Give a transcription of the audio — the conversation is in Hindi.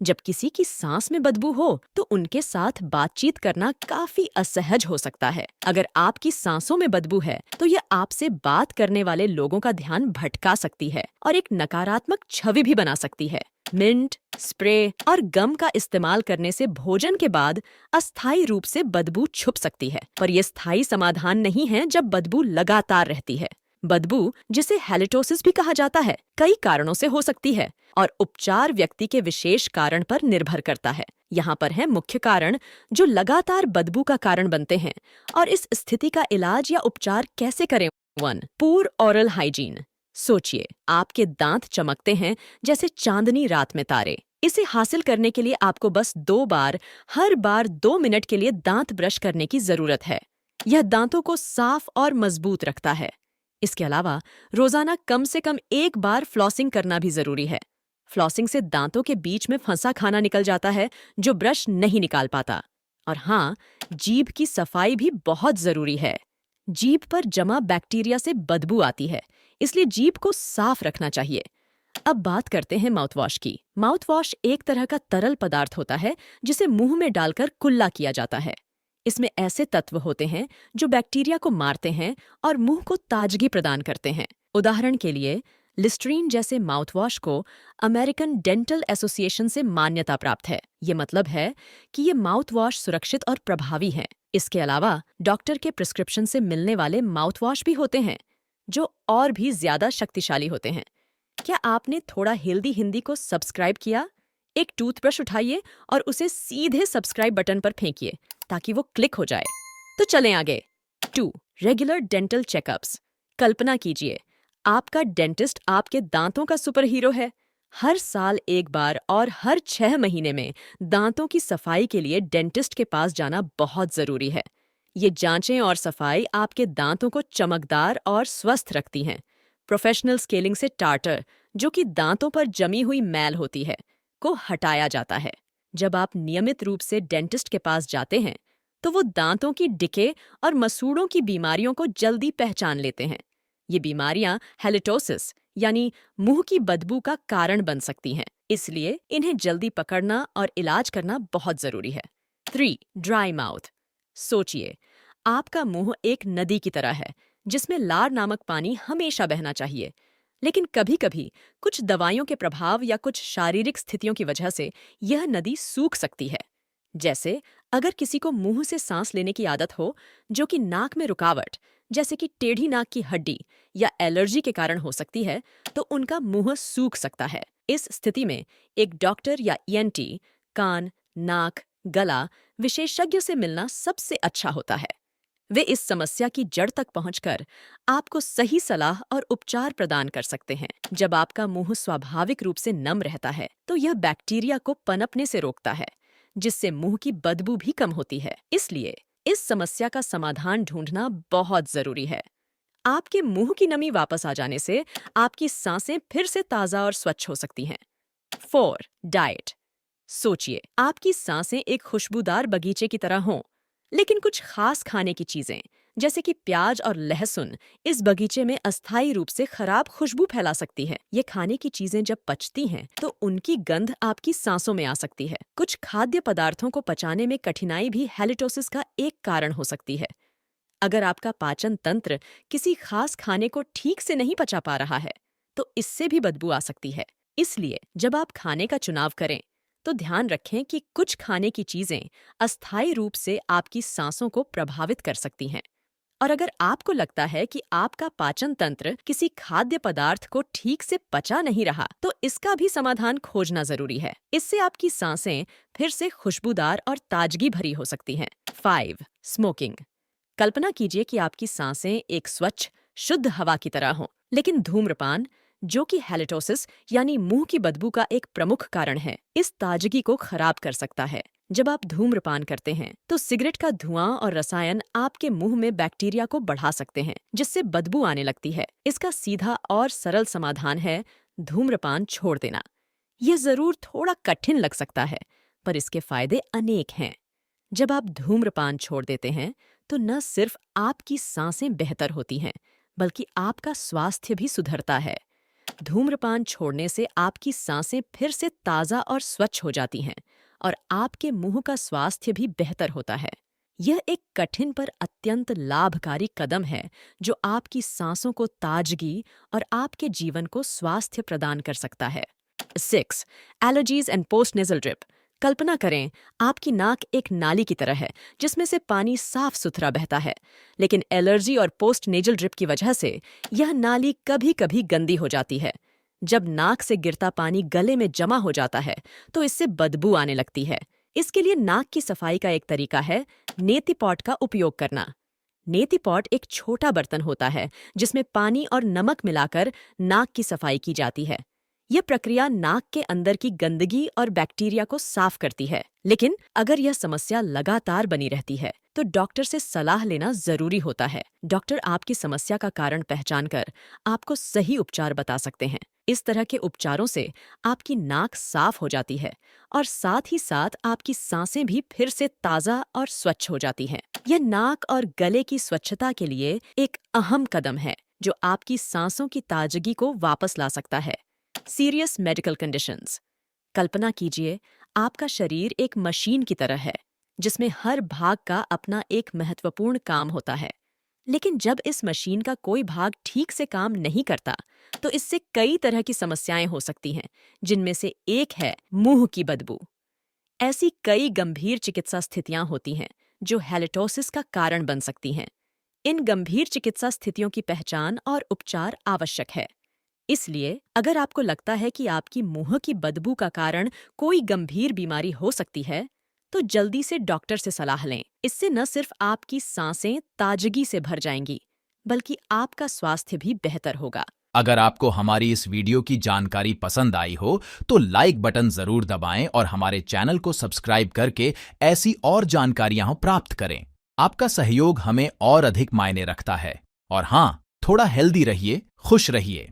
जब किसी की सांस में बदबू हो तो उनके साथ बातचीत करना काफी असहज हो सकता है। अगर आपकी सांसों में बदबू है तो यह आपसे बात करने वाले लोगों का ध्यान भटका सकती है और एक नकारात्मक छवि भी बना सकती है। मिंट, स्प्रे और गम का इस्तेमाल करने से भोजन के बाद अस्थायी रूप से बदबू छुप सकती है, पर यह स्थायी समाधान नहीं है जब बदबू लगातार रहती है। बदबू, जिसे हैलिटोसिस भी कहा जाता है, कई कारणों से हो सकती है और उपचार व्यक्ति के विशेष कारण पर निर्भर करता है। यहाँ पर है मुख्य कारण जो लगातार बदबू का कारण बनते हैं और इस स्थिति का इलाज या उपचार कैसे करें। 1. पूर ओरल हाइजीन। सोचिए, आपके दांत चमकते हैं जैसे चांदनी रात में तारे। इसे हासिल करने के लिए आपको बस 2 बार हर बार 2 मिनट के लिए दांत ब्रश करने की जरूरत है। यह दांतों को साफ और मजबूत रखता है। इसके अलावा रोजाना कम से कम 1 बार फ्लॉसिंग करना भी जरूरी है। फ्लॉसिंग से दांतों के बीच में फंसा खाना निकल जाता है जो ब्रश नहीं निकाल पाता। और हाँ, जीभ की सफाई भी बहुत जरूरी है। जीभ पर जमा बैक्टीरिया से बदबू आती है, इसलिए जीभ को साफ रखना चाहिए। अब बात करते हैं माउथवॉश की। माउथवॉश एक तरह का तरल पदार्थ होता है जिसे मुंह में डालकर कुल्ला किया जाता है। इसमें ऐसे तत्व होते हैं जो बैक्टीरिया को मारते हैं और मुंह को ताजगी प्रदान करते हैं। उदाहरण के लिए, लिस्ट्रीन जैसे माउथवॉश को अमेरिकन डेंटल एसोसिएशन से मान्यता प्राप्त है। ये मतलब है कि ये माउथवॉश सुरक्षित और प्रभावी हैं। इसके अलावा डॉक्टर के प्रिस्क्रिप्शन से मिलने वाले माउथवॉश भी होते हैं जो और भी ज्यादा शक्तिशाली होते हैं। क्या आपने थोड़ा हेल्दी हिंदी को सब्सक्राइब किया? एक टूथब्रश उठाइए और उसे सीधे सब्सक्राइब बटन पर फेंकिए ताकि वो क्लिक हो जाए। तो चलें आगे। 2. Regular dental checkups. कल्पना कीजिए, आपका डेंटिस्ट आपके दांतों का सुपर हीरो है। हर साल 1 बार और हर 6 महीने में दांतों की सफाई के लिए डेंटिस्ट के पास जाना बहुत जरूरी है। ये जांचें और सफाई आपके दांतों को चमकदार और स्वस्थ रखती हैं। प्रोफेशनल स्केलिंग से टार्टर, जो कि दांतों पर जमी हुई मैल होती है, को हटाया जाता है। जब आप नियमित रूप से डेंटिस्ट के पास जाते हैं तो वो दांतों की डिके और मसूड़ों की बीमारियों को जल्दी पहचान लेते हैं। ये बीमारियां हैलिटोसिस यानी मुंह की बदबू का कारण बन सकती हैं, इसलिए इन्हें जल्दी पकड़ना और इलाज करना बहुत जरूरी है। 3. Dry mouth. सोचिए, आपका मुंह एक नदी की तरह है जिसमें लार नामक पानी हमेशा बहना चाहिए, लेकिन कभी-कभी कुछ दवाइयों के प्रभाव या कुछ शारीरिक स्थितियों की वजह से यह नदी सूख सकती है। जैसे अगर किसी को मुंह से सांस लेने की आदत हो जो कि नाक में रुकावट, जैसे कि टेढ़ी नाक की हड्डी या एलर्जी के कारण हो सकती है, तो उनका मुंह सूख सकता है। इस स्थिति में एक डॉक्टर या ईएनटी, कान, नाक, गला विशेषज्ञ से मिलना सबसे अच्छा होता है। वे इस समस्या की जड़ तक पहुंचकर आपको सही सलाह और उपचार प्रदान कर सकते हैं। जब आपका मुंह स्वाभाविक रूप से नम रहता है तो यह बैक्टीरिया को पनपने से रोकता है, जिससे मुंह की बदबू भी कम होती है। इसलिए इस समस्या का समाधान ढूंढना बहुत जरूरी है। आपके मुंह की नमी वापस आ जाने से आपकी सांसें फिर से ताजा और स्वच्छ हो सकती हैं। 4. डाइट। सोचिए, आपकी सांसें एक खुशबूदार बगीचे की तरह हों, लेकिन कुछ खास खाने की चीजें जैसे कि प्याज और लहसुन इस बगीचे में अस्थायी रूप से खराब खुशबू फैला सकती है। ये खाने की चीजें जब पचती हैं तो उनकी गंध आपकी सांसों में आ सकती है। कुछ खाद्य पदार्थों को पचाने में कठिनाई भी हैलिटोसिस का एक कारण हो सकती है। अगर आपका पाचन तंत्र किसी खास खाने को ठीक से नहीं पचा पा रहा है तो इससे भी बदबू आ सकती है। इसलिए जब आप खाने का चुनाव करें तो ध्यान रखें कि कुछ खाने की चीजें अस्थायी रूप से आपकी सांसों को प्रभावित कर सकती हैं। और अगर आपको लगता है कि आपका पाचन तंत्र किसी खाद्य पदार्थ को ठीक से पचा नहीं रहा, तो इसका भी समाधान खोजना जरूरी है। इससे आपकी सांसें फिर से खुशबूदार और ताजगी भरी हो सकती हैं। 5. स्मोकिंग। कल्पना कीजिए कि आपकी सांसें एक स्वच्छ, शुद्ध हवा की तरह हों, लेकिन धूम्रपान, जो कि हैलिटोसिस यानी मुंह की बदबू का एक प्रमुख कारण है, इस ताजगी को खराब कर सकता है। जब आप धूम्रपान करते हैं तो सिगरेट का धुआं और रसायन आपके मुंह में बैक्टीरिया को बढ़ा सकते हैं, जिससे बदबू आने लगती है। इसका सीधा और सरल समाधान है धूम्रपान छोड़ देना। यह जरूर थोड़ा कठिन लग सकता है, पर इसके फायदे अनेक हैं। जब आप धूम्रपान छोड़ देते हैं तो न सिर्फ आपकी सांसें बेहतर होती हैं, बल्कि आपका स्वास्थ्य भी सुधरता है। धूम्रपान छोड़ने से आपकी सांसें फिर से ताज़ा और स्वच्छ हो जाती हैं और आपके मुंह का स्वास्थ्य भी बेहतर होता है। यह एक कठिन पर अत्यंत लाभकारी कदम है जो आपकी सांसों को ताजगी और आपके जीवन को स्वास्थ्य प्रदान कर सकता है। 6. Allergies and post nasal drip. कल्पना करें, आपकी नाक एक नाली की तरह है जिसमें से पानी साफ सुथरा बहता है, लेकिन एलर्जी और पोस्ट नेजल ड्रिप की वजह से यह नाली कभी कभी गंदी हो जाती है। जब नाक से गिरता पानी गले में जमा हो जाता है तो इससे बदबू आने लगती है। इसके लिए नाक की सफाई का एक तरीका है नेति पॉट का उपयोग करना। नेति पॉट एक छोटा बर्तन होता है जिसमें पानी और नमक मिलाकर नाक की सफाई की जाती है। यह प्रक्रिया नाक के अंदर की गंदगी और बैक्टीरिया को साफ करती है, लेकिन अगर यह समस्या लगातार बनी रहती है तो डॉक्टर से सलाह लेना जरूरी होता है। डॉक्टर आपकी समस्या का कारण पहचानकर आपको सही उपचार बता सकते हैं। इस तरह के उपचारों से आपकी नाक साफ हो जाती है और साथ ही साथ आपकी सांसें भी फिर से ताज़ा और स्वच्छ हो जाती हैं। यह नाक और गले की स्वच्छता के लिए एक अहम कदम है जो आपकी सांसों की ताजगी को वापस ला सकता है। Serious medical conditions. कल्पना कीजिए, आपका शरीर एक मशीन की तरह है जिसमें हर भाग का अपना एक महत्वपूर्ण काम होता है। लेकिन जब इस मशीन का कोई भाग ठीक से काम नहीं करता तो इससे कई तरह की समस्याएं हो सकती हैं, जिनमें से एक है मुंह की बदबू। ऐसी कई गंभीर चिकित्सा स्थितियां होती हैं जो हैलिटोसिस का कारण बन सकती हैं। इन गंभीर चिकित्सा स्थितियों की पहचान और उपचार आवश्यक है। इसलिए अगर आपको लगता है कि आपकी मुंह की बदबू का कारण कोई गंभीर बीमारी हो सकती है, तो जल्दी से डॉक्टर से सलाह लें। इससे न सिर्फ आपकी सांसें ताजगी से भर जाएंगी, बल्कि आपका स्वास्थ्य भी बेहतर होगा। अगर आपको हमारी इस वीडियो की जानकारी पसंद आई हो तो लाइक बटन जरूर दबाएं और हमारे चैनल को सब्सक्राइब करके ऐसी और जानकारियां प्राप्त करें। आपका सहयोग हमें और अधिक मायने रखता है। और हाँ, थोड़ा हेल्दी रहिए, खुश रहिए।